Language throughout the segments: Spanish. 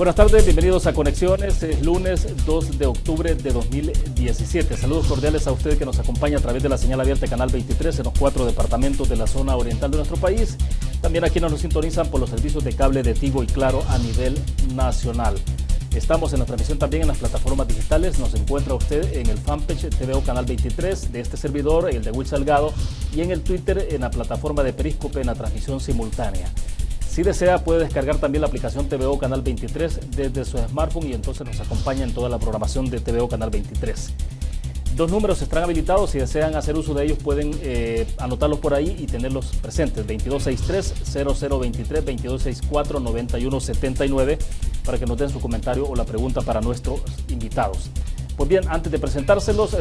Buenas tardes, bienvenidos a Conexiones, es lunes 2 de octubre de 2017. Saludos cordiales a usted que nos acompaña a través de la señal abierta Canal 23 en los 4 departamentos de la zona oriental de nuestro país. También a quienes nos sintonizan por los servicios de cable de Tigo y Claro a nivel nacional. Estamos en la transmisión también en las plataformas digitales. Nos encuentra usted en el fanpage TVO Canal 23 de este servidor, el de Will Salgado, y en el Twitter en la plataforma de Periscope en la transmisión simultánea. Si desea, puede descargar también la aplicación TVO Canal 23 desde su smartphone y entonces nos acompaña en toda la programación de TVO Canal 23. Dos números estarán habilitados. Si desean hacer uso de ellos, pueden anotarlos por ahí y tenerlos presentes. 2263-0023, 2264-9179, para que nos den su comentario o la pregunta para nuestros invitados. Pues bien, antes de presentárselos,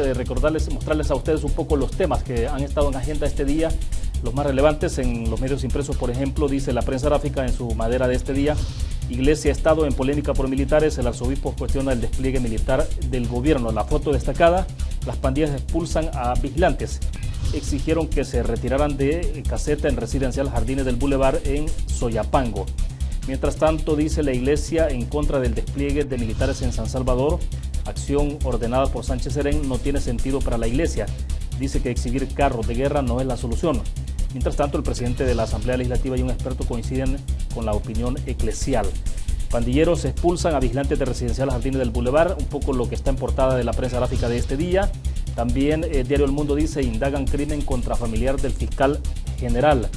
mostrarles a ustedes un poco los temas que han estado en agenda este día. Los más relevantes en los medios impresos, por ejemplo, dice la prensa gráfica en su madera de este día: Iglesia-Estado en polémica por militares, el arzobispo cuestiona el despliegue militar del gobierno. La foto destacada: las pandillas expulsan a vigilantes. Exigieron que se retiraran de caseta en residencial Jardines del Boulevard en Soyapango. Mientras tanto, dice la Iglesia en contra del despliegue de militares en San Salvador. Acción ordenada por Sánchez Serén no tiene sentido para la Iglesia. Dice que exhibir carros de guerra no es la solución. Mientras tanto, el presidente de la Asamblea Legislativa y un experto coinciden con la opinión eclesial. Pandilleros expulsan a vigilantes de residencial Jardines del Boulevard, un poco lo que está en portada de la prensa gráfica de este día. También Diario El Mundo dice: indagan crimen contra familiar del fiscal general.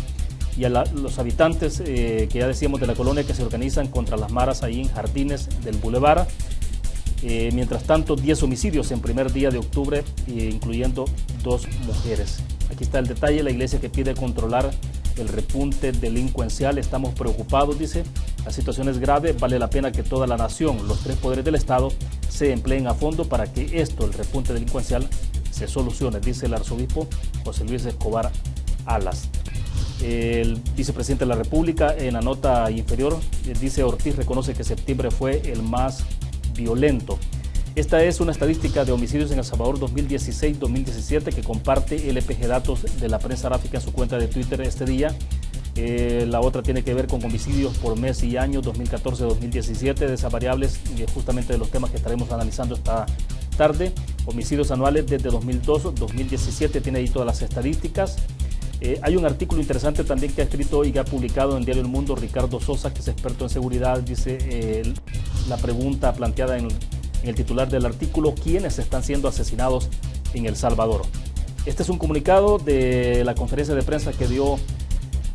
Y a los habitantes que ya decíamos de la colonia que se organizan contra las maras ahí en Jardines del Boulevard. Mientras tanto, 10 homicidios en primer día de octubre, incluyendo 2 mujeres. Aquí está el detalle: la Iglesia que pide controlar el repunte delincuencial. Estamos preocupados, dice. La situación es grave, vale la pena que toda la nación, los 3 poderes del Estado, se empleen a fondo para que esto, el repunte delincuencial, se solucione, dice el arzobispo José Luis Escobar Alas. El vicepresidente de la República, en la nota inferior, dice: Ortiz reconoce que septiembre fue el más violento. Esta es una estadística de homicidios en El Salvador 2016-2017 que comparte LPG Datos de la prensa gráfica en su cuenta de Twitter este día. La otra tiene que ver con homicidios por mes y año 2014-2017, de esas variables y justamente de los temas que estaremos analizando esta tarde. Homicidios anuales desde 2002-2017, tiene ahí todas las estadísticas. Hay un artículo interesante también que ha escrito y que ha publicado en Diario El Mundo Ricardo Sosa, que es experto en seguridad. Dice la pregunta planteada en el titular del artículo: ¿quiénes están siendo asesinados en El Salvador? Este es un comunicado de la conferencia de prensa que dio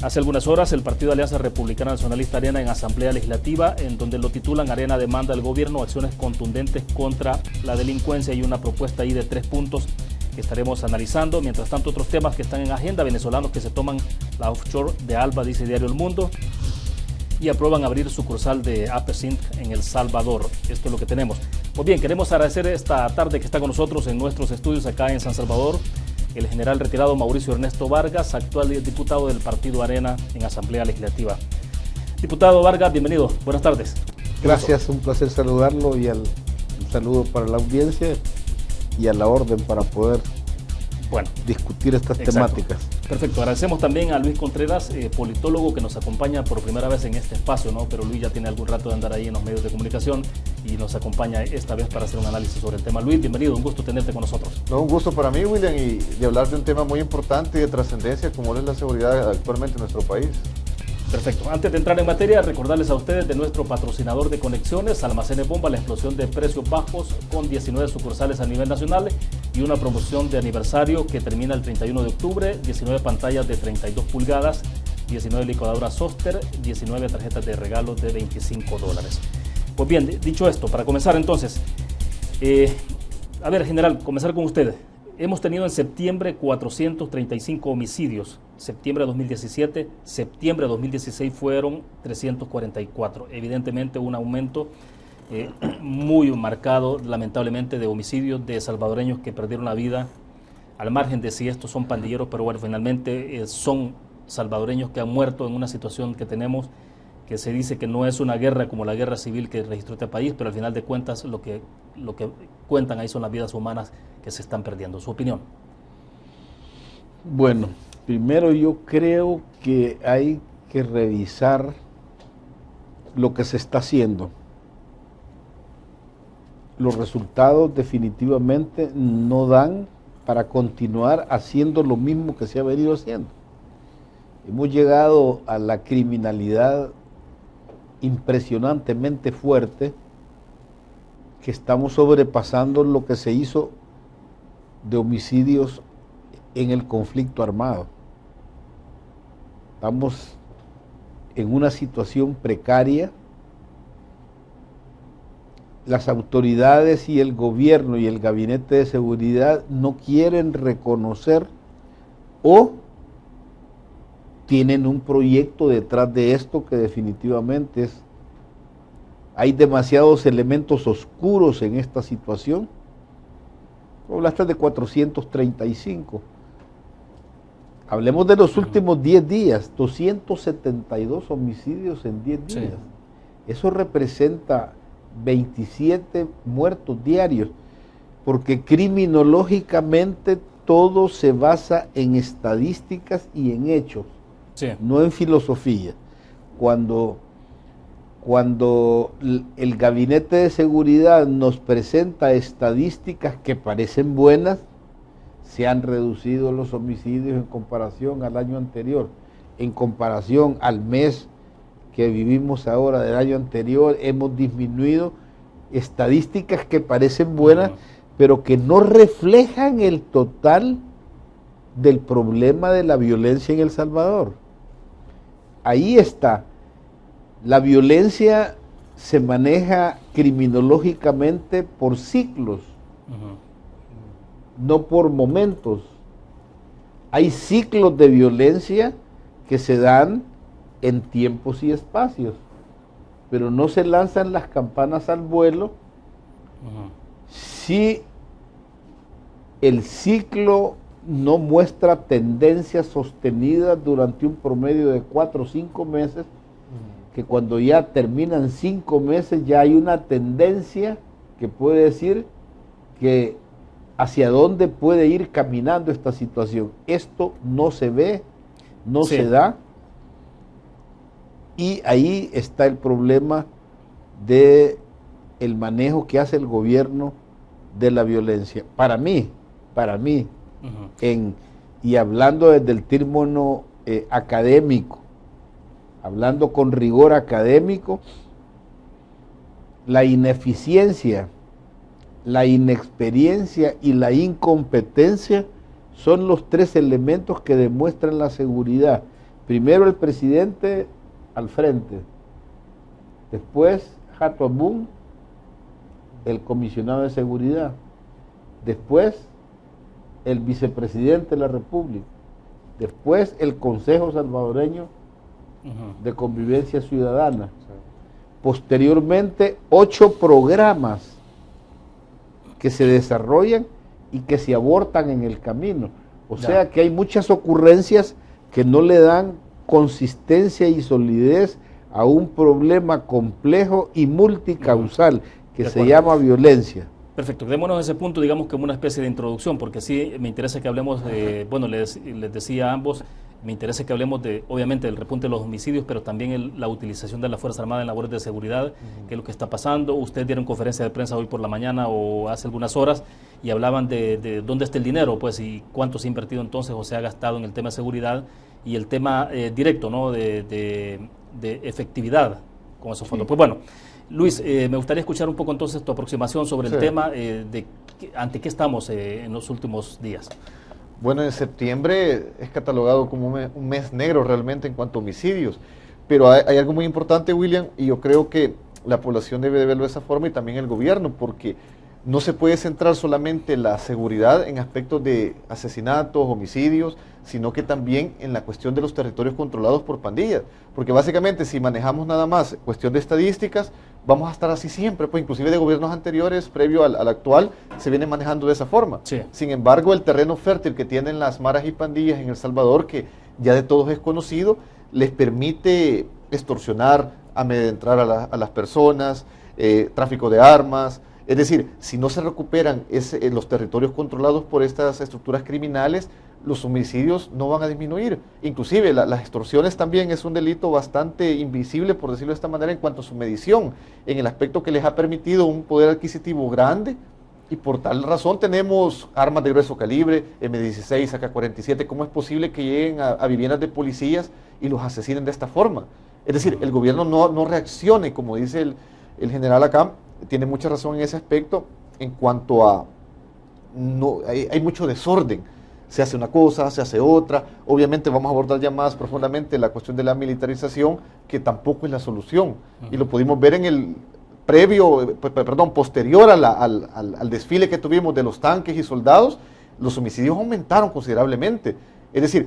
hace algunas horas el Partido de Alianza Republicana Nacionalista Arena en Asamblea Legislativa, en donde lo titulan: Arena demanda al gobierno acciones contundentes contra la delincuencia, y una propuesta ahí de 3 puntos que estaremos analizando. Mientras tanto, otros temas que están en agenda: venezolanos que se toman la offshore de Alba, dice Diario El Mundo, y aprueban abrir sucursal de Apesint en El Salvador. Esto es lo que tenemos. Pues bien, queremos agradecer esta tarde que está con nosotros en nuestros estudios acá en San Salvador el general retirado Mauricio Ernesto Vargas, actual diputado del Partido Arena en Asamblea Legislativa. Diputado Vargas, bienvenido. Buenas tardes. Gracias, un placer saludarlo, y un saludo para la audiencia y a la orden para poder discutir estas temáticas. Perfecto, agradecemos también a Luis Contreras, politólogo, que nos acompaña por primera vez en este espacio, ¿no? Pero Luis ya tiene algún rato de andar ahí en los medios de comunicación y nos acompaña esta vez para hacer un análisis sobre el tema. Luis, bienvenido, un gusto tenerte con nosotros. No, un gusto para mí, William, y de hablar de un tema muy importante y de trascendencia como es la seguridad actualmente en nuestro país. Perfecto. Antes de entrar en materia, recordarles a ustedes de nuestro patrocinador de Conexiones, Almacenes Bomba, la explosión de precios bajos con 19 sucursales a nivel nacional y una promoción de aniversario que termina el 31 de octubre, 19 pantallas de 32 pulgadas, 19 licuadoras Oster, 19 tarjetas de regalo de $25. Pues bien, dicho esto, para comenzar entonces, a ver, general, comenzar con usted. Hemos tenido en septiembre 435 homicidios, septiembre de 2017, septiembre de 2016 fueron 344. Evidentemente un aumento muy marcado, lamentablemente, de homicidios de salvadoreños que perdieron la vida, al margen de si estos son pandilleros, pero bueno, finalmente son salvadoreños que han muerto en una situación que tenemos, que se dice que no es una guerra como la guerra civil que registró este país, pero al final de cuentas lo que cuentan ahí son las vidas humanas que se están perdiendo. ¿Su opinión? Bueno, primero yo creo que hay que revisar lo que se está haciendo. los resultados definitivamente no dan para continuar haciendo lo mismo que se ha venido haciendo. Hemos llegado a la criminalidad impresionantemente fuerte, que estamos sobrepasando lo que se hizo de homicidios en el conflicto armado. Estamos en una situación precaria. Las autoridades y el gobierno y el gabinete de seguridad no quieren reconocer o tienen un proyecto detrás de esto que definitivamente hay demasiados elementos oscuros en esta situación. Hablaste de 435. Hablemos de los últimos 10 días, 272 homicidios en 10 días. Sí. Eso representa 27 muertos diarios, porque criminológicamente todo se basa en estadísticas y en hechos, sí, no en filosofía. Cuando el gabinete de seguridad nos presenta estadísticas que parecen buenas, se han reducido los homicidios en comparación al año anterior, en comparación al mes que vivimos ahora del año anterior, hemos disminuido, estadísticas que parecen buenas, pero que no reflejan el total del problema de la violencia en El Salvador. Ahí está. La violencia se maneja criminológicamente por ciclos, no por momentos. Hay ciclos de violencia que se dan en tiempos y espacios, pero no se lanzan las campanas al vuelo si el ciclo no muestra tendencias sostenidas durante un promedio de 4 o 5 meses, que cuando ya terminan 5 meses ya hay una tendencia que puede decir que hacia dónde puede ir caminando esta situación. Esto no se ve, no se da, y ahí está el problema de el manejo que hace el gobierno de la violencia. Para mí, y hablando desde el término académico, hablando con rigor académico, la ineficiencia, la inexperiencia y la incompetencia son los 3 elementos que demuestran la seguridad. Primero el presidente al frente, después Hato Abún, el comisionado de seguridad, después el vicepresidente de la República, después el Consejo Salvadoreño de Convivencia Ciudadana, posteriormente 8 programas que se desarrollan y que se abortan en el camino. O sea que hay muchas ocurrencias que no le dan consistencia y solidez a un problema complejo y multicausal que se llama violencia. Perfecto, quedémonos en ese punto, digamos, como una especie de introducción, porque sí me interesa que hablemos de, bueno, les decía a ambos, me interesa que hablemos de, obviamente, del repunte de los homicidios, pero también la utilización de la Fuerza Armada en labores de seguridad, qué es lo que está pasando. Ustedes dieron conferencia de prensa hoy por la mañana o hace algunas horas y hablaban de dónde está el dinero, pues, y cuánto se ha invertido entonces o se ha gastado en el tema de seguridad y el tema directo, ¿no?, de efectividad con esos fondos. Pues bueno, Luis, me gustaría escuchar un poco entonces tu aproximación sobre el tema, de ante qué estamos en los últimos días. Bueno, en septiembre es catalogado como un mes negro realmente en cuanto a homicidios, pero hay algo muy importante, William, y yo creo que la población debe de verlo de esa forma y también el gobierno, porque no se puede centrar solamente la seguridad en aspectos de asesinatos, homicidios, sino que también en la cuestión de los territorios controlados por pandillas, porque básicamente si manejamos nada más cuestión de estadísticas, vamos a estar así siempre, pues inclusive de gobiernos anteriores, previo al actual, se viene manejando de esa forma. Sí. Sin embargo, el terreno fértil que tienen las maras y pandillas en El Salvador, que ya de todos es conocido, les permite extorsionar, amedrentar a las personas, tráfico de armas, Es decir, si no se recuperan los territorios controlados por estas estructuras criminales, los homicidios no van a disminuir. Inclusive las extorsiones también es un delito bastante invisible, por decirlo de esta manera, en cuanto a su medición, en el aspecto que les ha permitido un poder adquisitivo grande, y por tal razón tenemos armas de grueso calibre, M16, AK-47. ¿Cómo es posible que lleguen a viviendas de policías y los asesinen de esta forma? Es decir, el gobierno no reaccione, como dice el general acá, tiene mucha razón en ese aspecto, en cuanto a, hay mucho desorden, se hace una cosa, se hace otra. Obviamente vamos a abordar ya más profundamente la cuestión de la militarización, que tampoco es la solución, y lo pudimos ver en el posterior al desfile que tuvimos de los tanques y soldados. Los homicidios aumentaron considerablemente. Es decir,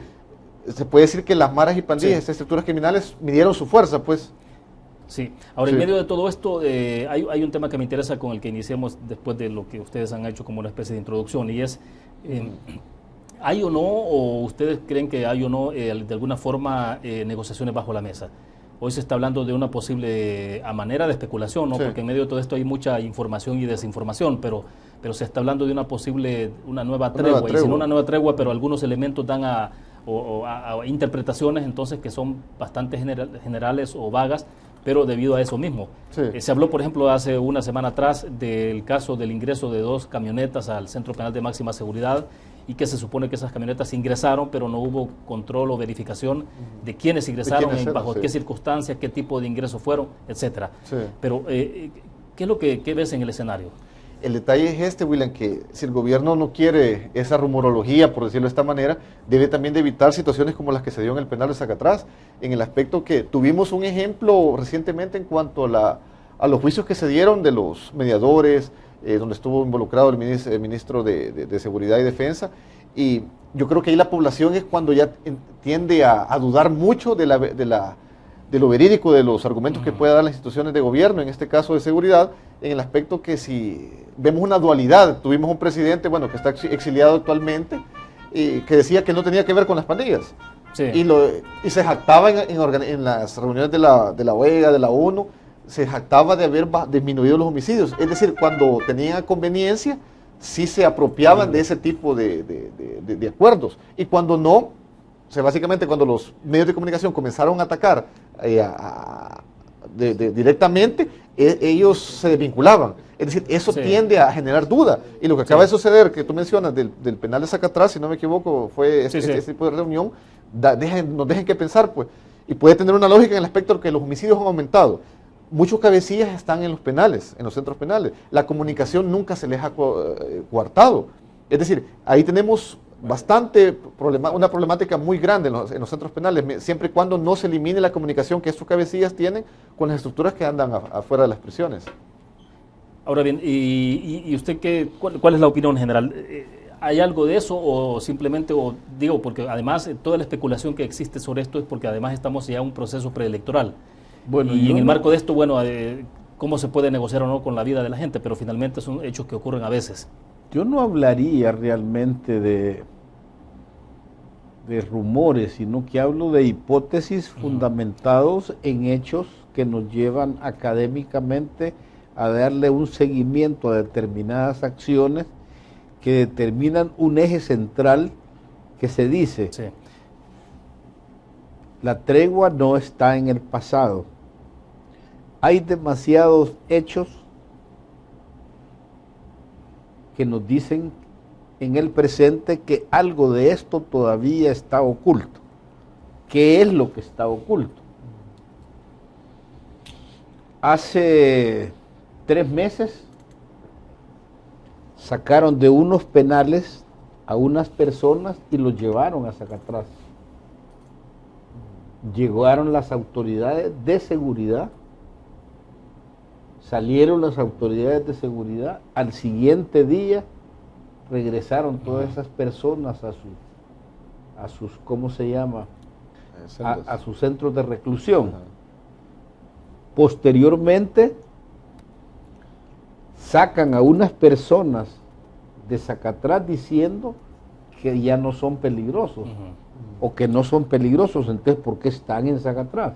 se puede decir que las maras y pandillas, estas estructuras criminales, midieron su fuerza, pues. Sí. Ahora, en medio de todo esto, hay un tema que me interesa con el que iniciamos después de lo que ustedes han hecho como una especie de introducción, y es, ¿hay o no, o ustedes creen que hay o no, de alguna forma, negociaciones bajo la mesa? Hoy se está hablando de una posible, a manera de especulación, ¿no? Porque en medio de todo esto hay mucha información y desinformación, pero se está hablando de una posible, una nueva tregua, y si no una nueva tregua, pero algunos elementos dan a interpretaciones entonces que son bastante generales o vagas, pero debido a eso mismo. Se habló, por ejemplo, hace una semana atrás del caso del ingreso de 2 camionetas al Centro Penal de Máxima Seguridad, y que se supone que esas camionetas ingresaron, pero no hubo control o verificación de quiénes ingresaron, bajo qué circunstancias, qué tipo de ingresos fueron, etcétera. Pero, ¿qué es lo que ves en el escenario? El detalle es este, William, que si el gobierno no quiere esa rumorología, por decirlo de esta manera, debe también de evitar situaciones como las que se dio en el penal de Zacatrás, en el aspecto que tuvimos un ejemplo recientemente en cuanto a los juicios que se dieron de los mediadores, donde estuvo involucrado el ministro de Seguridad y Defensa, y yo creo que ahí la población es cuando ya tiende a dudar mucho de lo verídico de los argumentos que puedan dar las instituciones de gobierno, en este caso de seguridad, en el aspecto que si vemos una dualidad, tuvimos un presidente, bueno, que está exiliado actualmente, que decía que no tenía que ver con las pandillas, y se jactaba en las reuniones de la OEA, de la ONU, se jactaba de haber disminuido los homicidios. Es decir, cuando tenía conveniencia, sí se apropiaban de ese tipo de acuerdos. Y cuando no, básicamente cuando los medios de comunicación comenzaron a atacar directamente, ellos se desvinculaban. Es decir, eso tiende a generar duda. Y lo que acaba de suceder, que tú mencionas del penal de Zacatrás, si no me equivoco, fue este tipo de reunión, nos dejen que pensar, pues. Y puede tener una lógica en el aspecto de que los homicidios han aumentado. Muchos cabecillas están en los penales, en los centros penales. La comunicación nunca se les ha coartado. Es decir, ahí tenemos una problemática muy grande en los centros penales, siempre y cuando no se elimine la comunicación que estos cabecillas tienen con las estructuras que andan afuera de las prisiones. Ahora bien, ¿y usted cuál es la opinión general? ¿Hay algo de eso o simplemente, porque además toda la especulación que existe sobre esto es porque además estamos ya en un proceso preelectoral? Bueno, y en el marco de esto, ¿cómo se puede negociar o no con la vida de la gente? Pero finalmente son hechos que ocurren a veces. Yo no hablaría realmente de rumores, sino que hablo de hipótesis fundamentados en hechos que nos llevan académicamente a darle un seguimiento a determinadas acciones que determinan un eje central que se dice: la tregua no está en el pasado. Hay demasiados hechos que nos dicen en el presente que algo de esto todavía está oculto. ¿Qué es lo que está oculto? Hace 3 meses sacaron de unos penales a unas personas y los llevaron a Zacatrás. Llegaron las autoridades de seguridad, salieron las autoridades de seguridad, al siguiente día regresaron todas esas personas a sus ¿cómo se llama? A sus centros de reclusión. Posteriormente sacan a unas personas de Zacatrás diciendo que ya no son peligrosos, o que no son peligrosos. Entonces, ¿por qué están en Zacatrás?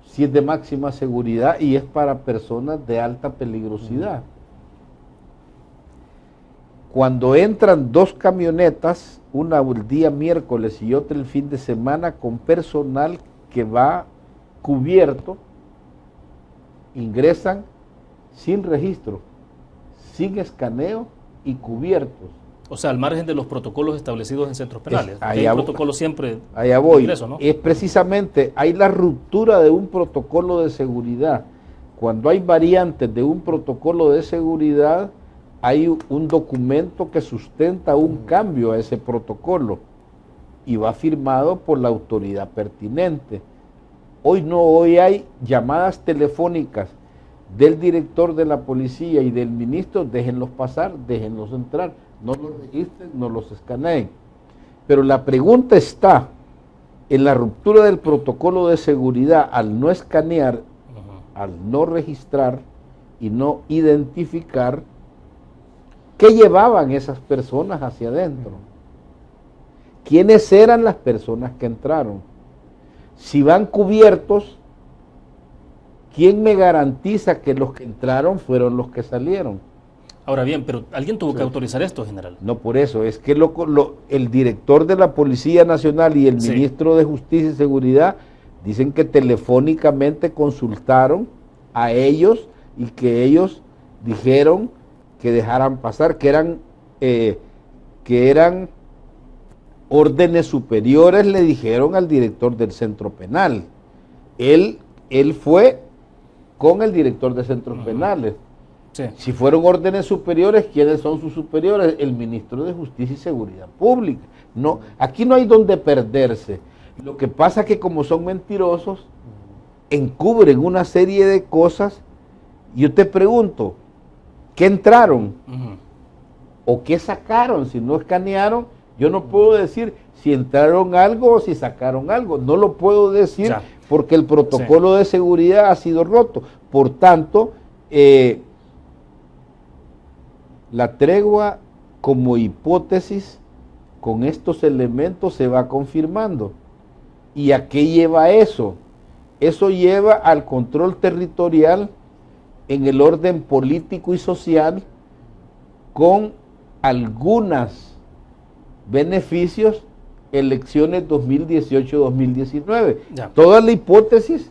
Si es de máxima seguridad y es para personas de alta peligrosidad. cuando entran 2 camionetas, una el día miércoles y otra el fin de semana, con personal que va cubierto, ingresan sin registro, sin escaneo y cubiertos. O sea, al margen de los protocolos establecidos en centros penales. Hay protocolo siempre allá voy. ingreso, ¿no? Es precisamente, hay la ruptura de un protocolo de seguridad. Cuando hay variantes de un protocolo de seguridad, hay un documento que sustenta un cambio a ese protocolo y va firmado por la autoridad pertinente. Hoy no, hoy hay llamadas telefónicas del director de la policía y del ministro, déjenlos pasar, déjenlos entrar, no los registren, no los escaneen. Pero la pregunta está en la ruptura del protocolo de seguridad al no escanear, al no registrar y no identificar qué llevaban esas personas hacia adentro. ¿Quiénes eran las personas que entraron? Si van cubiertos, ¿quién me garantiza que los que entraron fueron los que salieron? Ahora bien, pero alguien tuvo que autorizar esto, general. No, por eso, es que el director de la Policía Nacional y el ministro de Justicia y Seguridad dicen que telefónicamente consultaron a ellos y que ellos dijeron que dejaran pasar, que eran órdenes superiores, le dijeron al director del centro penal. Él fue con el director de centros penales. Sí. Si fueron órdenes superiores, ¿quiénes son sus superiores? El ministro de Justicia y Seguridad Pública. No, aquí no hay donde perderse. Lo que pasa es que como son mentirosos, encubren una serie de cosas. Yo te pregunto, ¿qué entraron? ¿O qué sacaron? Si no escanearon, yo no puedo decir si entraron algo o si sacaron algo. No lo puedo decir porque el protocolo de seguridad ha sido roto. Por tanto, la tregua como hipótesis con estos elementos se va confirmando. ¿Y a qué lleva eso? Eso lleva al control territorial en el orden político y social con algunos beneficios, elecciones 2018-2019. Toda la hipótesis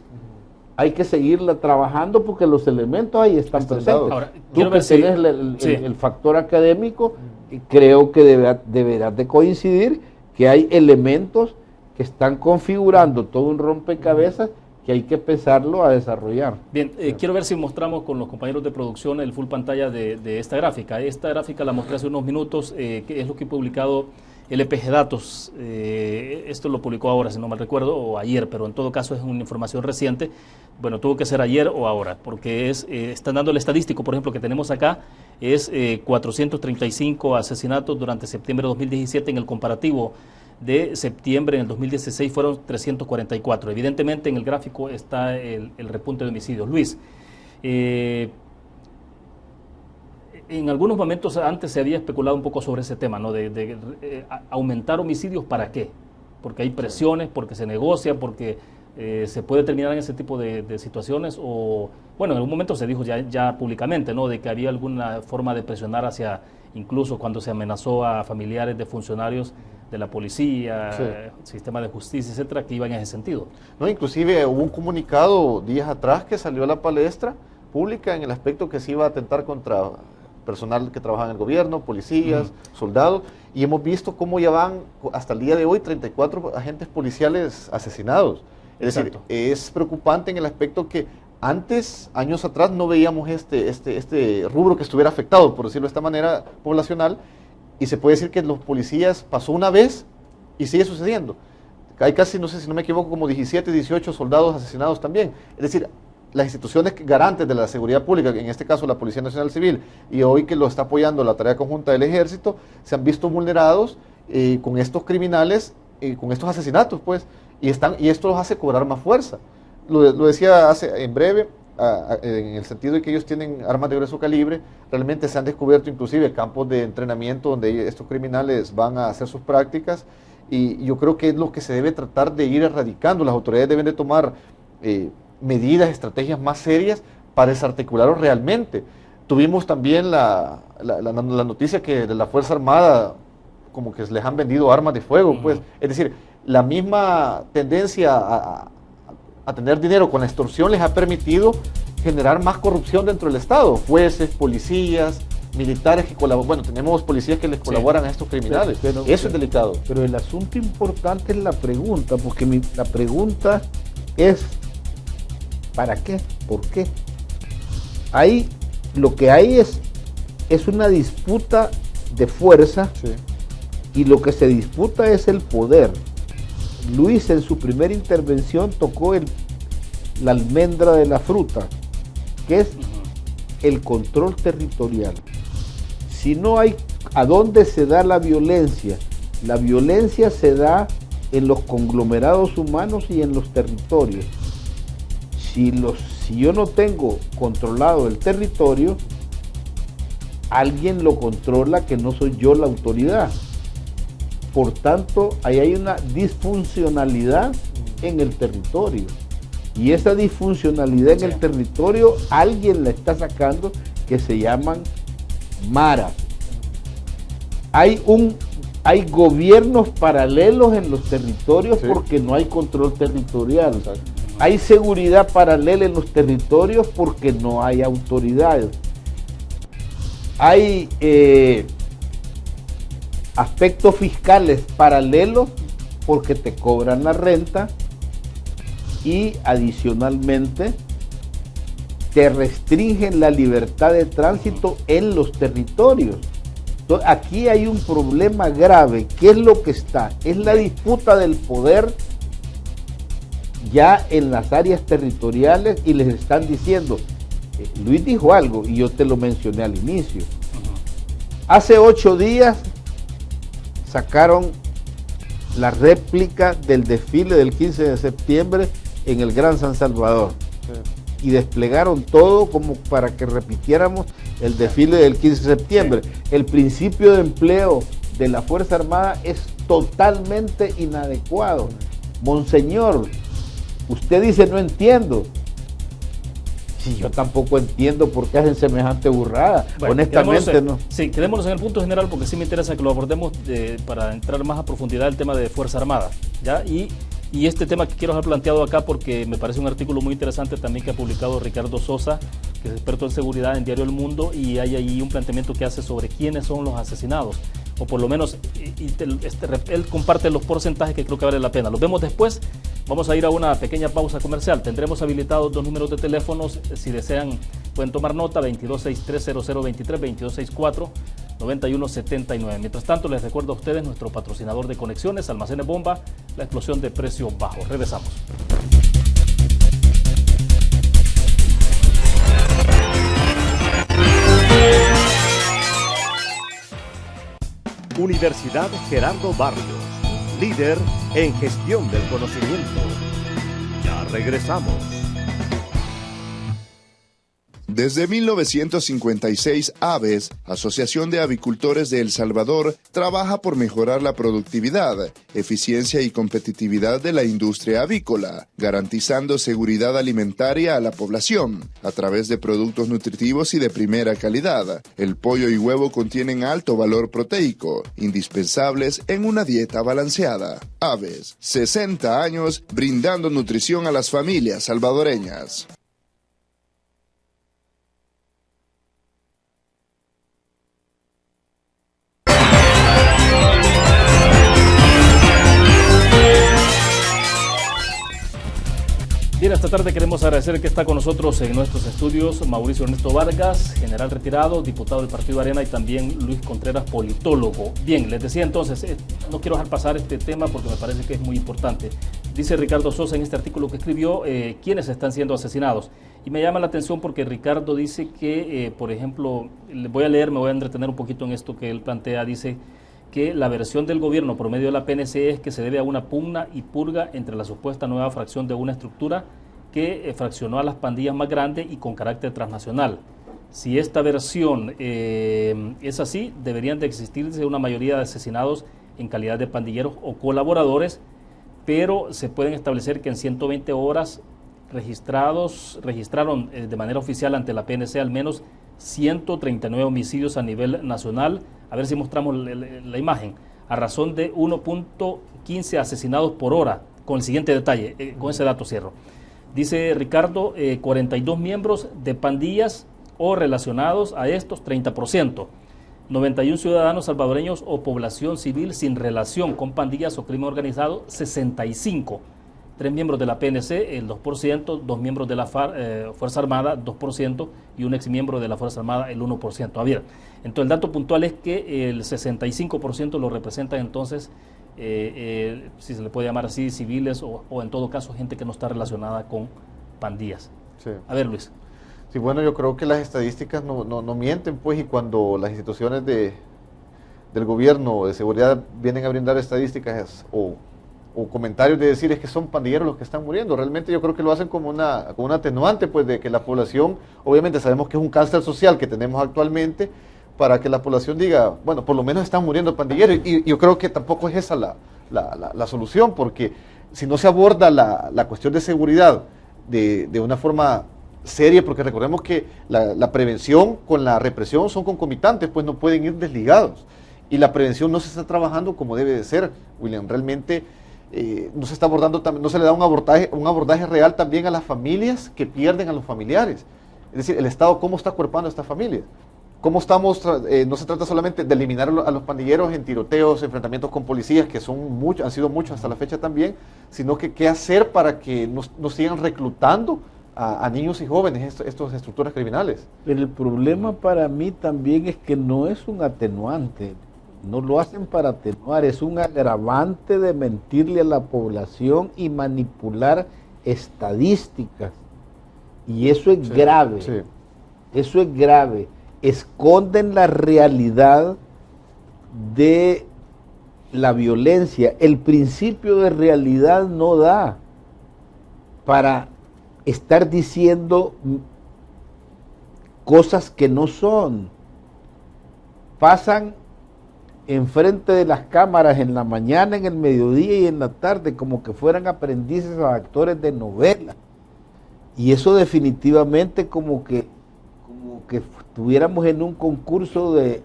hay que seguirla trabajando porque los elementos ahí están presentes. Ahora, tú que tienes el factor académico, creo que deberás de coincidir que hay elementos que están configurando todo un rompecabezas que hay que empezarlo a desarrollar. Bien, quiero ver si mostramos con los compañeros de producción el full pantalla de esta gráfica. Esta gráfica la mostré hace unos minutos, que es lo que he publicado el EPG Datos. Esto lo publicó ahora, si no mal recuerdo, o ayer, pero en todo caso es una información reciente. Bueno, tuvo que ser ayer o ahora, porque están dando el estadístico, por ejemplo, que tenemos acá, es 435 asesinatos durante septiembre de 2017 en el comparativo de septiembre en el 2016 fueron 344. Evidentemente en el gráfico está el repunte de homicidios. Luis, en algunos momentos antes se había especulado un poco sobre ese tema, ¿no? De aumentar homicidios, ¿para qué? Porque hay presiones, porque se negocia, porque se puede terminar en ese tipo de situaciones, o bueno, en algún momento se dijo ya públicamente, ¿no? De que había alguna forma de presionar hacia, incluso cuando se amenazó a familiares de funcionarios de la policía, sistema de justicia, etcétera, que iban en ese sentido. No, inclusive hubo un comunicado días atrás que salió a la palestra pública en el aspecto que se iba a atentar contra personal que trabaja en el gobierno, policías, soldados, y hemos visto cómo ya van hasta el día de hoy 34 agentes policiales asesinados. Es decir, es preocupante en el aspecto que antes, años atrás, no veíamos este rubro que estuviera afectado, por decirlo de esta manera, poblacional, y se puede decir que los policías pasó una vez y sigue sucediendo. Hay casi, no sé si no me equivoco, como 17, 18 soldados asesinados también. Es decir, las instituciones garantes de la seguridad pública, en este caso la Policía Nacional Civil, y hoy que lo está apoyando la tarea conjunta del Ejército, se han visto vulnerados con estos criminales, con estos asesinatos, pues, y esto los hace cobrar más fuerza. Lo decía en breve, en el sentido de que ellos tienen armas de grueso calibre. Realmente se han descubierto inclusive campos de entrenamiento donde estos criminales van a hacer sus prácticas, y yo creo que es lo que se debe tratar de ir erradicando. Las autoridades deben de tomar medidas, estrategias más serias para desarticularlos realmente. Tuvimos también la noticia que de la Fuerza Armada, como que les han vendido armas de fuego, pues. Es decir, la misma tendencia a tener dinero con la extorsión les ha permitido generar más corrupción dentro del Estado. Jueces, policías, militares que colaboran. Bueno, tenemos policías que les colaboran a estos criminales. Eso es delicado. Pero el asunto importante es la pregunta, porque la pregunta es ¿para qué? ¿Por qué? Ahí lo que hay es una disputa de fuerza, sí, y lo que se disputa es el poder. Luis en su primera intervención tocó la almendra de la fruta, que es el control territorial. Si no hay a dónde se da la violencia se da en los conglomerados humanos y en los territorios. Si yo no tengo controlado el territorio, alguien lo controla que no soy yo la autoridad. Por tanto, ahí hay una disfuncionalidad en el territorio. Y esa disfuncionalidad en el territorio, alguien la está sacando, que se llaman maras. Hay gobiernos paralelos en los territorios, sí, porque no hay control territorial. Exacto. Hay seguridad paralela en los territorios porque no hay autoridades. Hay aspectos fiscales paralelos porque te cobran la renta y adicionalmente te restringen la libertad de tránsito en los territorios. Entonces, aquí hay un problema grave. ¿Qué es lo que está? Es la disputa del poder ya en las áreas territoriales y les están diciendo, Luis dijo algo y yo te lo mencioné al inicio. Hace 8 días sacaron la réplica del desfile del 15 de septiembre en el Gran San Salvador. Sí. Y desplegaron todo como para que repitiéramos el desfile del 15 de septiembre. Sí. El principio de empleo de la Fuerza Armada es totalmente inadecuado. Monseñor, usted dice no entiendo. Si yo tampoco entiendo por qué hacen semejante burrada. Bueno, honestamente no. Sí, quedémonos en el punto general porque sí me interesa que lo abordemos para entrar más a profundidad el tema de Fuerza Armada, ¿ya? Y este tema que quiero dejar planteado acá porque me parece un artículo muy interesante también que ha publicado Ricardo Sosa, que es experto en seguridad en Diario El Mundo, y hay ahí un planteamiento que hace sobre quiénes son los asesinados, o por lo menos él comparte los porcentajes que creo que vale la pena. Los vemos después. Vamos a ir a una pequeña pausa comercial. Tendremos habilitados 2 números de teléfonos. Si desean, pueden tomar nota: 2263-0023, 2264-9179. Mientras tanto, les recuerdo a ustedes nuestro patrocinador de conexiones, Almacenes Bomba, la explosión de precio bajo. Regresamos. Universidad Gerardo Barrios, líder en gestión del conocimiento. Ya regresamos. Desde 1956, AVES, Asociación de Avicultores de El Salvador, trabaja por mejorar la productividad, eficiencia y competitividad de la industria avícola, garantizando seguridad alimentaria a la población a través de productos nutritivos y de primera calidad. El pollo y huevo contienen alto valor proteico, indispensables en una dieta balanceada. AVES, 60 años brindando nutrición a las familias salvadoreñas. Bien, esta tarde queremos agradecer que está con nosotros en nuestros estudios Mauricio Ernesto Vargas, general retirado, diputado del Partido Arena, y también Luis Contreras, politólogo. Bien, les decía entonces, no quiero dejar pasar este tema porque me parece que es muy importante. Dice Ricardo Sosa en este artículo que escribió, quiénes están siendo asesinados. Y me llama la atención porque Ricardo dice que, por ejemplo, me voy a entretener un poquito en esto que él plantea, dice que la versión del gobierno por medio de la PNC es que se debe a una pugna y purga entre la supuesta nueva fracción de una estructura que fraccionó a las pandillas más grandes y con carácter transnacional. Si esta versión es así, deberían de existirse una mayoría de asesinados en calidad de pandilleros o colaboradores, pero se pueden establecer que en 120 horas registraron de manera oficial ante la PNC al menos 139 homicidios a nivel nacional. A ver si mostramos la imagen. A razón de 1.15 asesinados por hora. Con el siguiente detalle, con ese dato cierro. Dice Ricardo, 42 miembros de pandillas o relacionados a estos, 30%. 91 ciudadanos salvadoreños o población civil sin relación con pandillas o crimen organizado, 65. 3 miembros de la PNC, el 2%, 2 miembros de la Fuerza Armada, 2%, y un exmiembro de la Fuerza Armada, el 1%. Javier, entonces el dato puntual es que el 65% lo representan entonces, si se le puede llamar así, civiles o en todo caso gente que no está relacionada con pandillas. Sí. A ver, Luis. Sí, bueno, yo creo que las estadísticas no mienten, pues, y cuando las instituciones del gobierno de seguridad vienen a brindar estadísticas o comentarios de decir es que son pandilleros los que están muriendo, realmente yo creo que lo hacen como un atenuante, pues, de que la población, obviamente sabemos que es un cáncer social que tenemos actualmente, para que la población diga, bueno, por lo menos están muriendo pandilleros, y yo creo que tampoco es esa la solución, porque si no se aborda la cuestión de seguridad de una forma seria, porque recordemos que la prevención con la represión son concomitantes, pues no pueden ir desligados, y la prevención no se está trabajando como debe de ser, William, realmente no se está abordando, no se le da un abordaje real también a las familias que pierden a los familiares, es decir, el Estado cómo está acuerpando a esta familia. ¿Cómo estamos? No se trata solamente de eliminar a los pandilleros en tiroteos, enfrentamientos con policías, que han sido muchos hasta la fecha también, sino que qué hacer para que no sigan reclutando a niños y jóvenes estas estructuras criminales. Pero el problema para mí también es que no es un atenuante, no lo hacen para atenuar, es un agravante de mentirle a la población y manipular estadísticas. Y eso es grave, sí. Eso es grave. Esconden la realidad de la violencia. El principio de realidad no da para estar diciendo cosas que no son. Pasan enfrente de las cámaras en la mañana, en el mediodía y en la tarde como que fueran aprendices a actores de novela. Y eso definitivamente como que estuviéramos en un concurso de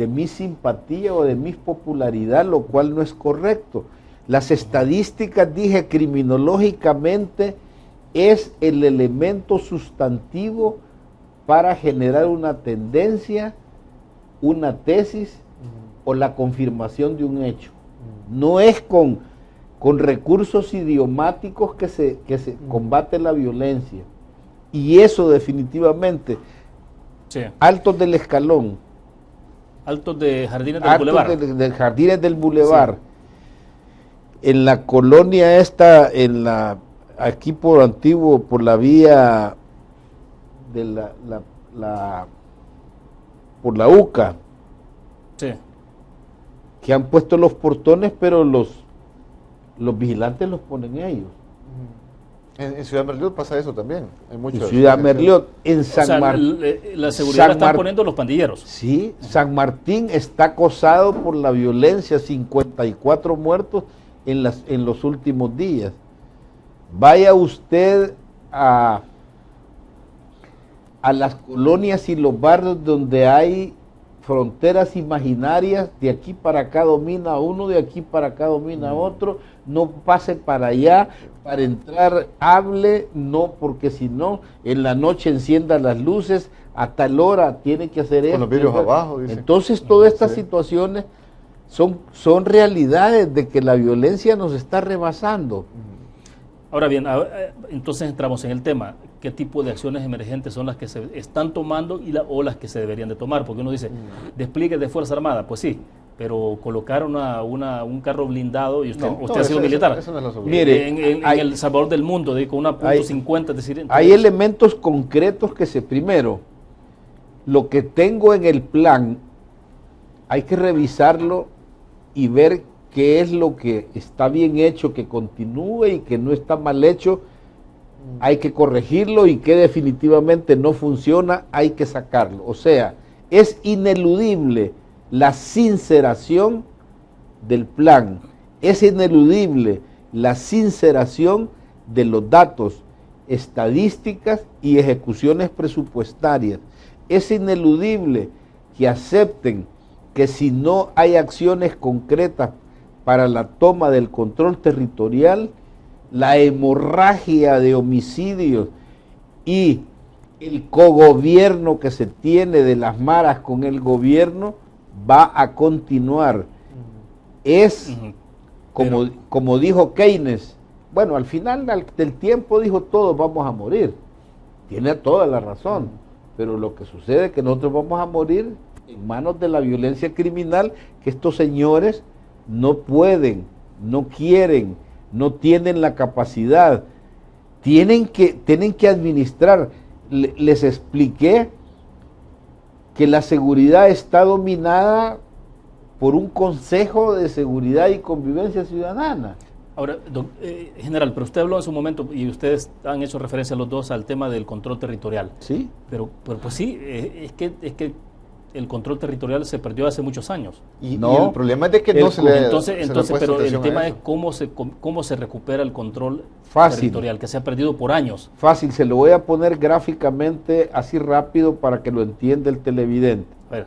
mi simpatía o de mi popularidad, lo cual no es correcto. Las estadísticas, dije, criminológicamente es el elemento sustantivo para generar una tendencia, una tesis o la confirmación de un hecho. No es con recursos idiomáticos que se combate la violencia. Y eso definitivamente, sí. Altos del Escalón. Altos de Jardines del Boulevard. De Jardines del Boulevard. Sí. En la colonia esta, aquí por antiguo, por la vía de por la UCA. Sí. Que han puesto los portones, pero los vigilantes los ponen ellos. En Ciudad Merliot pasa eso también. En Ciudad Merliot, en San Martín. La seguridad la están poniendo los pandilleros. Sí, San Martín está acosado por la violencia, 54 muertos en los últimos días. Vaya usted a las colonias y los barrios donde hay fronteras imaginarias, de aquí para acá domina uno, de aquí para acá domina otro, no pase para allá, para entrar hable, no, porque si no, en la noche encienda las luces, a tal hora tiene que hacer esto. Con los vidrios abajo, dice. Entonces todas estas situaciones son realidades de que la violencia nos está rebasando. Ahora bien, entonces entramos en el tema. ¿Qué tipo de acciones emergentes son las que se están tomando o las que se deberían de tomar? Porque uno dice, despliegue de Fuerza Armada, pues sí, pero colocar un carro blindado, y usted ha sido militar. Eso no es la solución. Mire, en El Salvador del Mundo, con una .50, es decir... Hay elementos concretos primero, lo que tengo en el plan, hay que revisarlo y ver qué es lo que está bien hecho, que continúe, y que no está mal hecho, hay que corregirlo, y que definitivamente no funciona, hay que sacarlo. O sea, es ineludible la sinceración del plan, es ineludible la sinceración de los datos, estadísticas y ejecuciones presupuestarias. es ineludible que acepten que si no hay acciones concretas para la toma del control territorial, la hemorragia de homicidios y el cogobierno que se tiene de las maras con el gobierno va a continuar. Es, como dijo Keynes, bueno, al final del tiempo dijo todos vamos a morir. Tiene toda la razón, pero lo que sucede es que nosotros vamos a morir en manos de la violencia criminal, que estos señores no pueden, no quieren, no tienen la capacidad, tienen que administrar. Les expliqué que la seguridad está dominada por un Consejo de Seguridad y Convivencia Ciudadana. Ahora, general, pero usted habló en su momento, y ustedes han hecho referencia los dos al tema del control territorial. Sí. Pero pues sí, es que el control territorial se perdió hace muchos años. Y el problema es de que no se le Entonces, pero el tema es cómo se recupera el control territorial, que se ha perdido por años. Fácil, se lo voy a poner gráficamente así rápido para que lo entienda el televidente. A ver.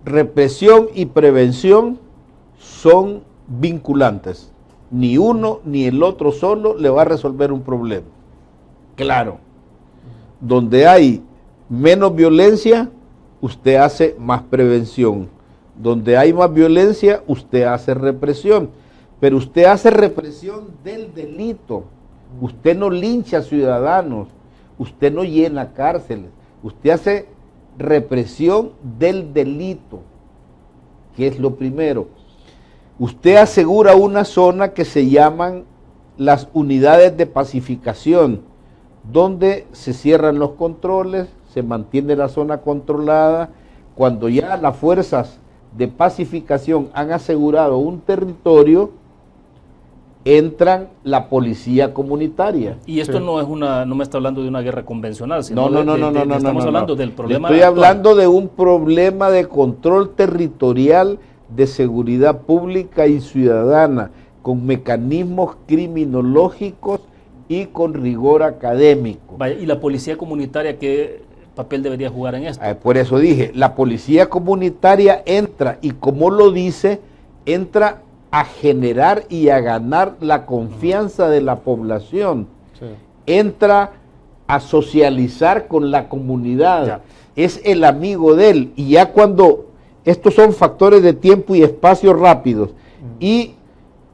Represión y prevención son vinculantes. Ni uno ni el otro solo le va a resolver un problema. Claro. Donde hay menos violencia, usted hace más prevención. Donde hay más violencia, usted hace represión. Pero usted hace represión del delito. Usted no lincha ciudadanos. Usted no llena cárceles. Usted hace represión del delito, que es lo primero. Usted asegura una zona que se llaman las unidades de pacificación, donde se cierran los controles, se mantiene la zona controlada. Cuando ya las fuerzas de pacificación han asegurado un territorio, entran la policía comunitaria. Y esto no me está hablando de una guerra convencional, sino no, estamos hablando del problema. Estoy hablando de un problema de control territorial, de seguridad pública y ciudadana, con mecanismos criminológicos y con rigor académico. Vaya, ¿y la policía comunitaria qué papel debería jugar en esto? Por eso dije, la policía comunitaria entra, y como lo dice, entra a generar y a ganar la confianza de la población. Sí. Entra a socializar con la comunidad. Ya. Es el amigo de él. Y ya cuando estos son factores de tiempo y espacio rápidos, y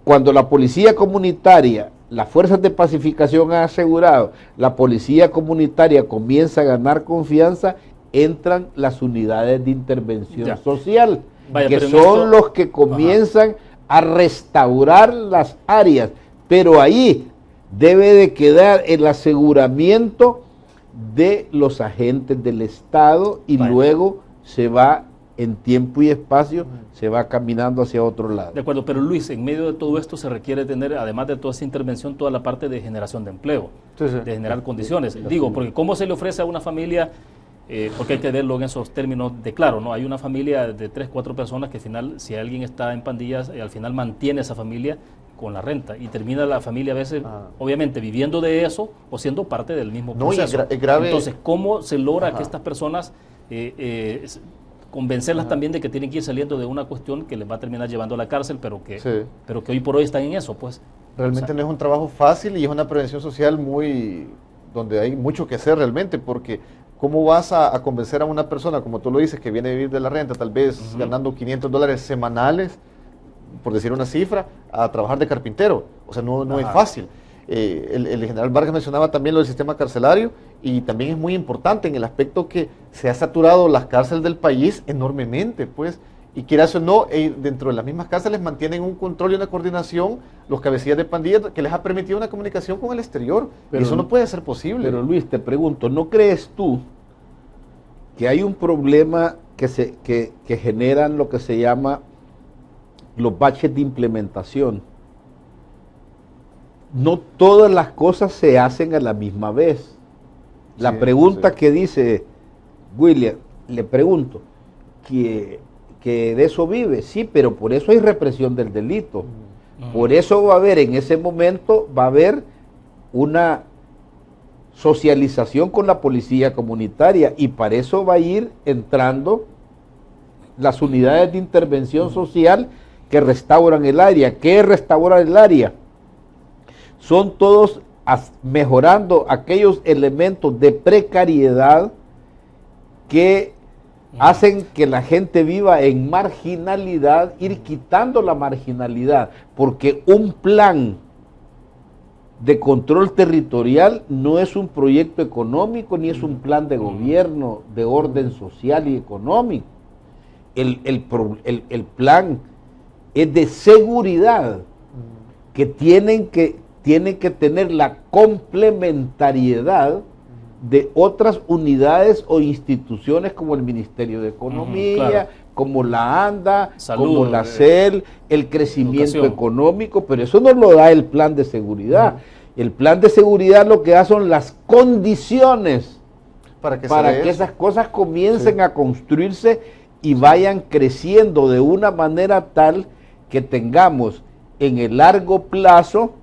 cuando la policía comunitaria, las fuerzas de pacificación han asegurado, la policía comunitaria comienza a ganar confianza, entran las unidades de intervención social, que son los que comienzan a restaurar las áreas, pero ahí debe de quedar el aseguramiento de los agentes del Estado, y luego se va en tiempo y espacio, se va caminando hacia otro lado. De acuerdo, pero Luis, en medio de todo esto se requiere tener, además de toda esa intervención, toda la parte de generación de empleo, de generar condiciones. Digo, porque ¿cómo se le ofrece a una familia? Porque hay que verlo en esos términos de claro, ¿no? Hay una familia de 3, 4 personas que al final, si alguien está en pandillas, al final mantiene esa familia con la renta, y termina la familia a veces, obviamente, viviendo de eso o siendo parte del mismo proceso. Es grave. Entonces, ¿cómo se logra que estas personas convencerlas también de que tienen que ir saliendo de una cuestión que les va a terminar llevando a la cárcel, pero que hoy por hoy están en eso, pues? Realmente no es un trabajo fácil, y es una prevención social donde hay mucho que hacer realmente, porque ¿cómo vas a convencer a una persona, como tú lo dices, que viene a vivir de la renta, tal vez ganando $500 semanales, por decir una cifra, a trabajar de carpintero? O sea, no es fácil. El general Vargas mencionaba también lo del sistema carcelario, y también es muy importante en el aspecto que se ha saturado las cárceles del país enormemente, pues, y quieras o no, dentro de las mismas cárceles mantienen un control y una coordinación los cabecillas de pandillas, que les ha permitido una comunicación con el exterior, pero, y eso no puede ser posible. Pero Luis, te pregunto, ¿no crees tú que hay un problema que generan lo que se llama los baches de implementación? No todas las cosas se hacen a la misma vez. La pregunta que dice William, le pregunto, que de eso vive, sí, pero por eso hay represión del delito. Por eso va a haber, en ese momento, va a haber socialización con la policía comunitaria, y para eso va a ir entrando las unidades de intervención social que restauran el área. ¿Qué es restaurar el área? Son todos mejorando aquellos elementos de precariedad que hacen que la gente viva en marginalidad, ir quitando la marginalidad, porque un plan de control territorial no es un proyecto económico ni es un plan de gobierno de orden social y económico. El plan es de seguridad, que tienen que tener la complementariedad de otras unidades o instituciones como el Ministerio de Economía, claro, como la ANDA, salud, como la CEL, el crecimiento educación económico, pero eso no lo da el plan de seguridad. El plan de seguridad lo que da son las condiciones para que esas cosas comiencen a construirse y vayan creciendo de una manera tal que tengamos en el largo plazo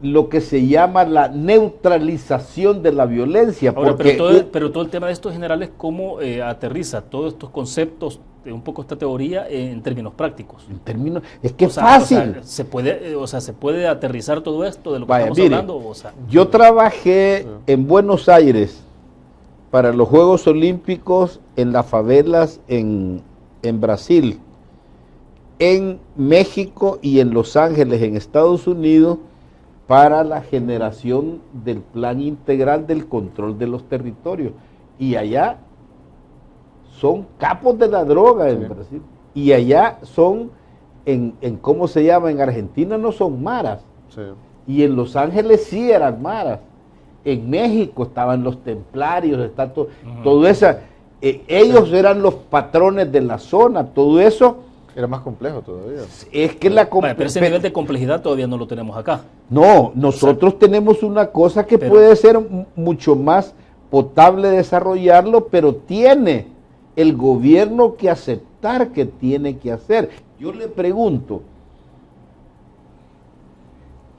lo que se llama la neutralización de la violencia. Ahora, pero todo el tema de estos generales, ¿cómo aterriza todos estos conceptos, un poco esta teoría, en términos prácticos? En términos, es que es fácil. ¿Se puede aterrizar todo esto de lo que estamos hablando? Yo trabajé en Buenos Aires para los Juegos Olímpicos en las favelas en Brasil, en México y en Los Ángeles, en Estados Unidos, para la generación del plan integral del control de los territorios. Y allá son capos de la droga en Brasil. Y allá son, ¿cómo se llama? En Argentina no son maras. Sí. Y en Los Ángeles sí eran maras. En México estaban los templarios, está todo eso. Ellos eran los patrones de la zona, todo eso. Era más complejo todavía. Es que pero ese nivel de complejidad todavía no lo tenemos acá. No, nosotros tenemos una cosa que puede ser mucho más potable desarrollarlo, pero tiene el gobierno que aceptar que tiene que hacer. Yo le pregunto,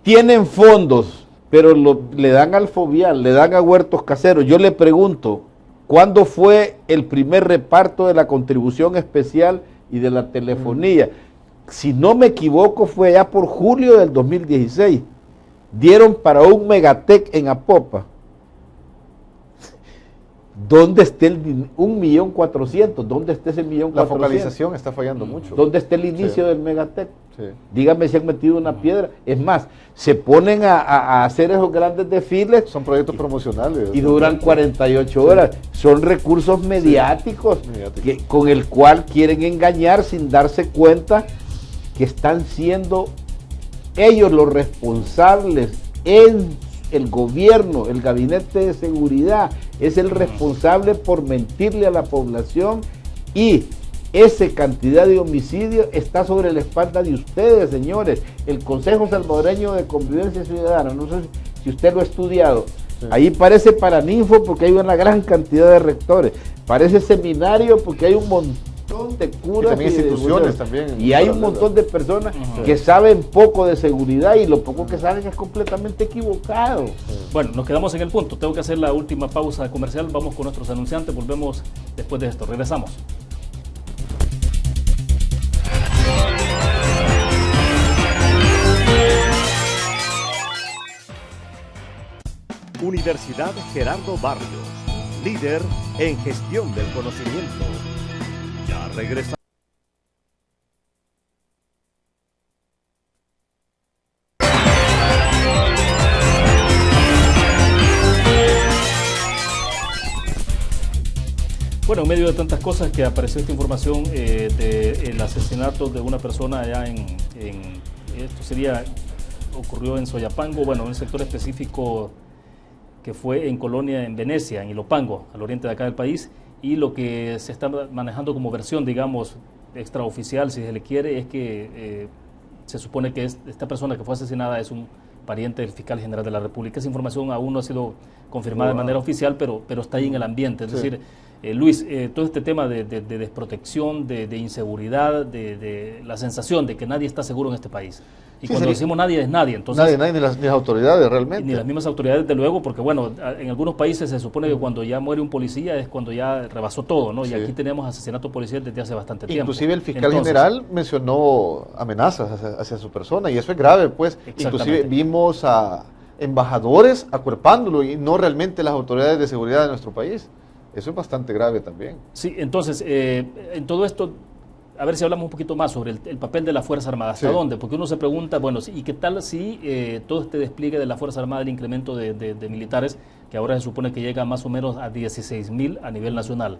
tienen fondos, pero le dan al Fovial, le dan a huertos caseros. Yo le pregunto, ¿cuándo fue el primer reparto de la contribución especial y de la telefonía? Si no me equivoco, fue ya por julio del 2016. Dieron para un Megatec en Apopa. ¿Dónde está el 1.400.000? ¿Dónde está ese 1.400.000? La focalización está fallando mucho. ¿Dónde está el inicio del Megatec? Sí. Dígame si han metido una piedra. Es más, se ponen a hacer esos grandes desfiles. Son proyectos promocionales. Y duran 48 horas. Son recursos mediáticos con el cual quieren engañar sin darse cuenta que están siendo ellos los responsables en el gobierno, el gabinete de seguridad, es el responsable por mentirle a la población, y esa cantidad de homicidios está sobre la espalda de ustedes, señores. El Consejo Salvadoreño de Convivencia Ciudadana, no sé si usted lo ha estudiado, ahí parece Paraninfo porque hay una gran cantidad de rectores, parece seminario porque hay un montón de curas y también instituciones también, y hay un montón de personas que saben poco de seguridad, y lo poco que saben es completamente equivocado. Bueno, nos quedamos en el punto. Tengo que hacer la última pausa comercial. Vamos con nuestros anunciantes. Volvemos después de esto. Regresamos. Universidad Gerardo Barrios, líder en gestión del conocimiento. Ya regresa. Bueno, en medio de tantas cosas que apareció esta información del asesinato de una persona allá ocurrió en Soyapango, bueno, en un sector específico que fue en Colonia, en Venecia, en Ilopango, al oriente de acá del país, y lo que se está manejando como versión, digamos, extraoficial, si se le quiere, es que se supone que esta persona que fue asesinada es un pariente del fiscal general de la República. Esa información aún no ha sido confirmada de manera oficial, pero está ahí en el ambiente, es decir, Luis, todo este tema de desprotección, de inseguridad, de la sensación de que nadie está seguro en este país. Y Sí, cuando sería- decimos nadie es nadie, entonces... Nadie, ni las autoridades realmente. Ni las mismas autoridades, desde luego, porque bueno, en algunos países se supone que cuando ya muere un policía es cuando ya rebasó todo, ¿no? Sí. Y aquí tenemos asesinatos policiales desde hace bastante tiempo. Inclusive el fiscal Entonces, general mencionó amenazas hacia su persona y eso es grave, pues. Exactamente. Inclusive vimos a embajadores acuerpándolo y no realmente las autoridades de seguridad de nuestro país. Eso es bastante grave también. Sí, entonces, en todo esto, a ver si hablamos un poquito más sobre el papel de la Fuerza Armada. ¿Hasta Sí. dónde? Porque uno se pregunta, bueno, ¿y qué tal si todo este despliegue de la Fuerza Armada, el incremento de militares, que ahora se supone que llega más o menos a 16.000 a nivel nacional?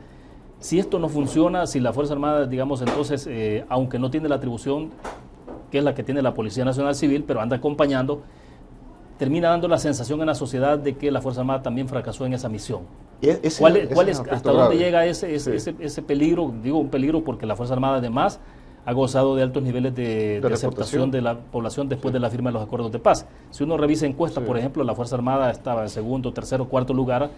Si esto no funciona, si la Fuerza Armada, digamos, entonces, aunque no tiene la atribución que es la que tiene la Policía Nacional Civil, pero anda acompañando, termina dando la sensación en la sociedad de que la Fuerza Armada también fracasó en esa misión. ¿Cuál es, un aspecto hasta dónde grave. llega Sí. ese peligro? Digo un peligro porque la Fuerza Armada además ha gozado de altos niveles de aceptación reputación. de la población después de la firma de los acuerdos de paz. Si uno revisa encuestas, Sí. por ejemplo, la Fuerza Armada estaba en segundo, tercero, cuarto lugar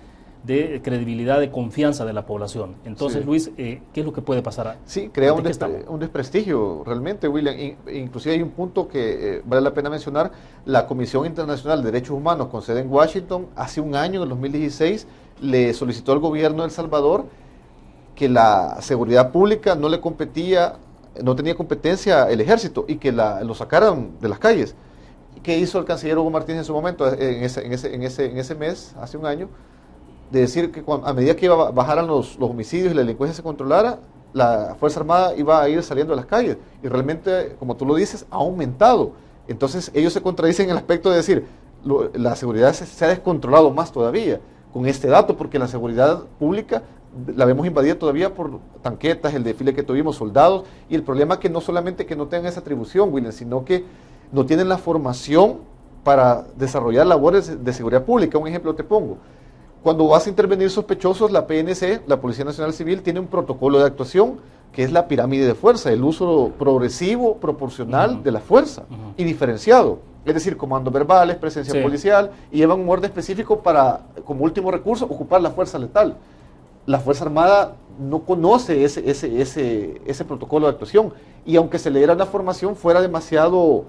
de credibilidad, de confianza de la población. Entonces, Sí. Luis, ¿qué es lo que puede pasar? Sí, crea ¿Ante qué estamos? un desprestigio realmente, William. Inclusive hay un punto que vale la pena mencionar. La Comisión Internacional de Derechos Humanos con sede en Washington, hace un año, en el 2016, le solicitó al gobierno de El Salvador que la seguridad pública no le competía, no tenía competencia el ejército y que lo sacaran de las calles. ¿Qué hizo el canciller Hugo Martínez en su momento, en ese mes, hace un año? De decir que a medida que bajaran los homicidios y la delincuencia se controlara, la Fuerza Armada iba a ir saliendo de las calles. Y realmente, como tú lo dices, ha aumentado. Entonces ellos se contradicen en el aspecto de decir, la seguridad se ha descontrolado más todavía con este dato, porque la seguridad pública la vemos invadida todavía por tanquetas, el desfile que tuvimos, soldados, y el problema es que no solamente que no tengan esa atribución, William, sino que no tienen la formación para desarrollar labores de seguridad pública. Un ejemplo te pongo. Cuando vas a intervenir sospechosos, la PNC, la Policía Nacional Civil, tiene un protocolo de actuación que es la pirámide de fuerza, el uso progresivo, proporcional de la fuerza y diferenciado. Es decir, comandos verbales, presencia policial, y llevan un orden específico para, como último recurso, ocupar la fuerza letal. La Fuerza Armada no conoce ese protocolo de actuación, y aunque se le diera una formación fuera demasiado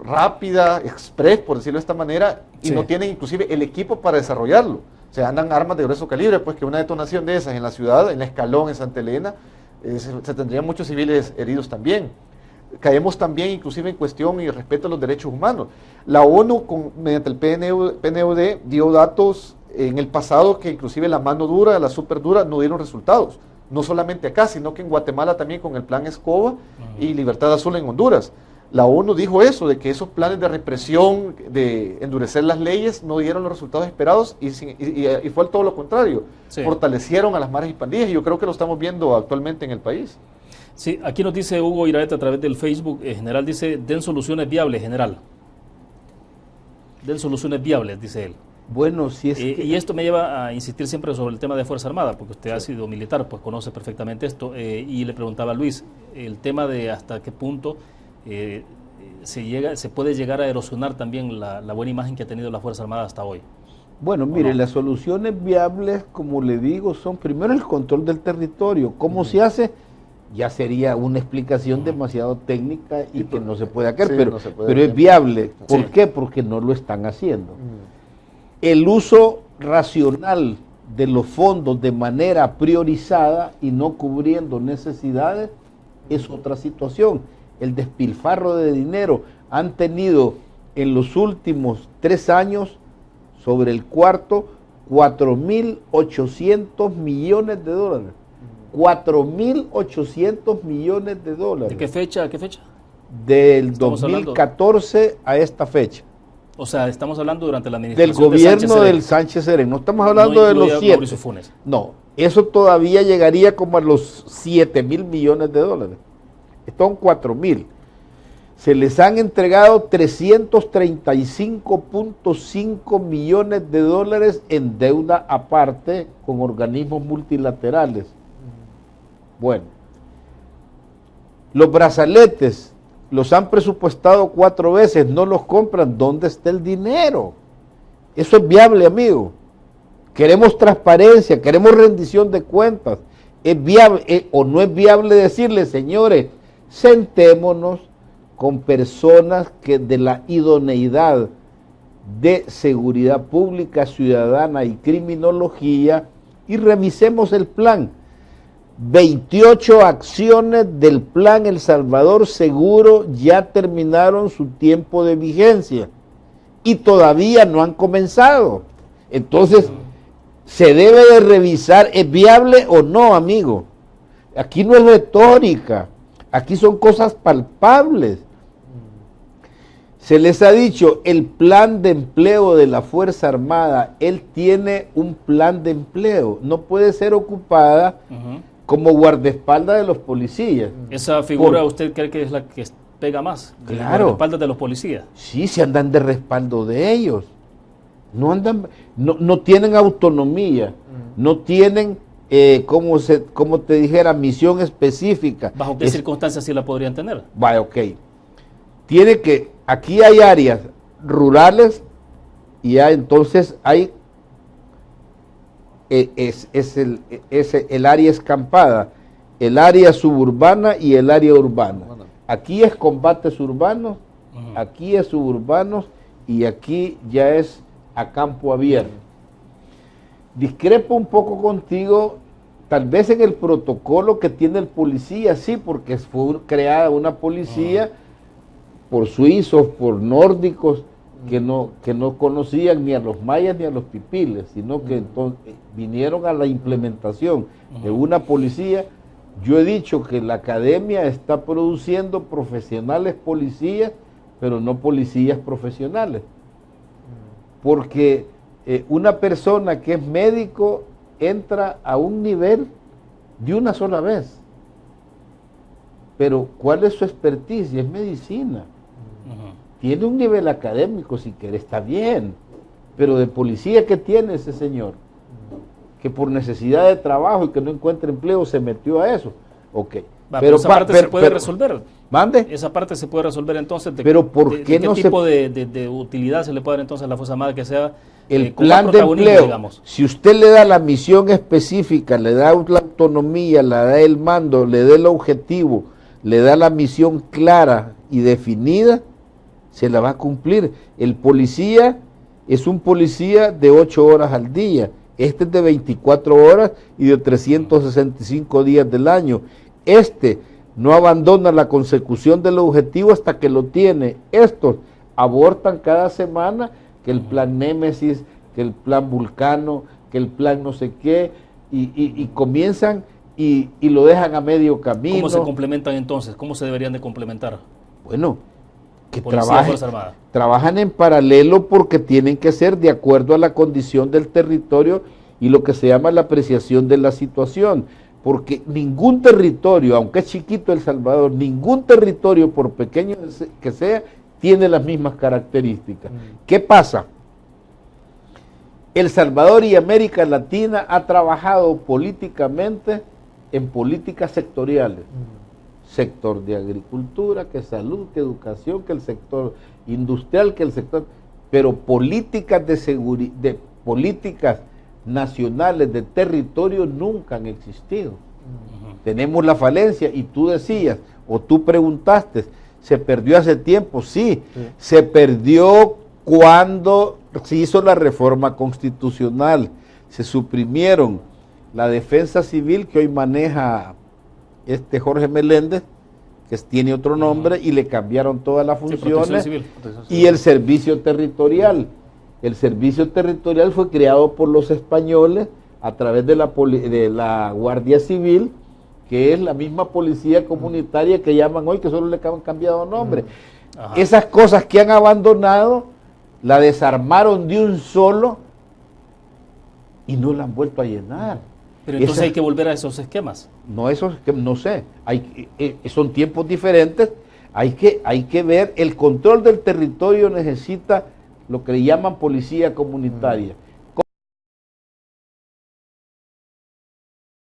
rápida, express, por decirlo de esta manera, y no tienen inclusive el equipo para desarrollarlo. O sea, andan armas de grueso calibre, pues que una detonación de esas en la ciudad, en la Escalón, en Santa Elena, se tendrían muchos civiles heridos también. Caemos también inclusive en cuestión y respeto a los derechos humanos. La ONU, mediante el PNUD, dio datos en el pasado que inclusive la mano dura, la super dura, no dieron resultados. No solamente acá, sino que en Guatemala también con el plan Escoba y Libertad Azul en Honduras. La ONU dijo eso, de que esos planes de represión, de endurecer las leyes, no dieron los resultados esperados y fue todo lo contrario. Fortalecieron a las maras y pandillas, y yo creo que lo estamos viendo actualmente en el país. Sí, aquí nos dice Hugo Iraeta a través del Facebook, general, dice, den soluciones viables, general. Den soluciones viables, dice él. Bueno, si es que... Y esto me lleva a insistir siempre sobre el tema de Fuerza Armada, porque usted ha sido militar, pues conoce perfectamente esto. Y le preguntaba a Luis, el tema de hasta qué punto se puede llegar a erosionar también la buena imagen que ha tenido la Fuerza Armada hasta hoy. Bueno, mire, las soluciones viables, como le digo, son primero el control del territorio. ¿Cómo se hace? Ya sería una explicación demasiado técnica y que no se puede hacer, pero es viable. ¿Por qué? Porque no lo están haciendo. El uso racional de los fondos de manera priorizada y no cubriendo necesidades es otra situación. El despilfarro de dinero han tenido en los últimos 3 años, sobre el cuarto, 4.800 millones de dólares. 4.800 millones de dólares. ¿De qué fecha a qué fecha? Del 2014 a esta fecha. O sea, estamos hablando durante la administración del gobierno del Sánchez Serén. No estamos hablando de los 7. No, eso todavía llegaría como a los 7.000 millones de dólares. Son 4.000. Se les han entregado 335.5 millones de dólares en deuda aparte con organismos multilaterales. Bueno, los brazaletes los han presupuestado 4 veces, no los compran. ¿Dónde está el dinero? Eso es viable, amigo. queremos transparencia, queremos rendición de cuentas. ¿Es viable o no es viable decirle, señores, sentémonos con personas que de la idoneidad de seguridad pública, ciudadana y criminología y revisemos el plan? 28 acciones del plan El Salvador Seguro ya terminaron su tiempo de vigencia y todavía no han comenzado. Entonces, se debe de revisar, ¿es viable o no, amigo? Aquí no es retórica, aquí son cosas palpables. Se les ha dicho, el plan de empleo de la Fuerza Armada, él tiene un plan de empleo, no puede ser ocupada como guardaespaldas de los policías. ¿Esa figura usted cree que es la que pega más? Claro. Guardaespaldas de los policías. Sí, se andan de respaldo de ellos. No tienen autonomía, no tienen, como te dijera, misión específica. ¿Bajo qué circunstancias sí la podrían tener? Vaya, ok. Tiene que, aquí hay áreas rurales y entonces hay, es el área escampada, el área suburbana y el área urbana. Aquí es combates urbanos, aquí es suburbanos y aquí ya es a campo abierto. Discrepo un poco contigo, tal vez en el protocolo que tiene el policía, sí, porque fue creada una policía por suizos, por nórdicos, que no conocían ni a los mayas ni a los pipiles, sino que entonces vinieron a la implementación de una policía. Yo he dicho que la academia está produciendo profesionales policías, pero no policías profesionales. Porque una persona que es médico entra a un nivel de una sola vez. Pero ¿cuál es su expertise? Es medicina. Tiene un nivel académico, si quiere, está bien. Pero de policía, ¿qué tiene ese señor? Que por necesidad de trabajo y que no encuentra empleo se metió a eso. Ok. Pero esa parte se puede resolver. ¿Mande? Esa parte se puede resolver entonces. Pero ¿por qué no tipo de utilidad se le puede dar entonces a la Fuerza Armada que sea el plan de empleo? Digamos. Si usted le da la misión específica, le da la autonomía, le da el mando, le da el objetivo, le da la misión clara y definida, se la va a cumplir. El policía es un policía de 8 horas al día. Este es de 24 horas y de 365 días del año. Este no abandona la consecución del objetivo hasta que lo tiene. Estos abortan cada semana que el plan Némesis, que el plan Vulcano, que el plan no sé qué, y comienzan y lo dejan a medio camino. ¿Cómo se complementan entonces? ¿Cómo se deberían de complementar? Bueno, que Fuerza Armada. Trabajan en paralelo porque tienen que ser de acuerdo a la condición del territorio y lo que se llama la apreciación de la situación. Porque ningún territorio, aunque es chiquito El Salvador, ningún territorio, por pequeño que sea, tiene las mismas características. ¿Qué pasa? El Salvador y América Latina ha trabajado políticamente en políticas sectoriales. Sector de agricultura, que salud, que educación, que el sector industrial, que el sector... Pero políticas de seguridad, políticas nacionales de territorio nunca han existido. Tenemos la falencia y tú decías, o tú preguntaste, ¿se perdió hace tiempo? Sí, se perdió cuando se hizo la reforma constitucional, se suprimieron la defensa civil que hoy maneja Jorge Meléndez, que tiene otro nombre, y le cambiaron todas las funciones, y el servicio territorial. El servicio territorial fue creado por los españoles a través de la Guardia Civil, que es la misma policía comunitaria que llaman hoy, que solo le han cambiado nombre. Esas cosas que han abandonado, la desarmaron de un solo y no la han vuelto a llenar. Pero entonces hay que volver a esos esquemas. No, esos esquemas, no sé. Son tiempos diferentes. Hay que ver, el control del territorio necesita lo que le llaman policía comunitaria.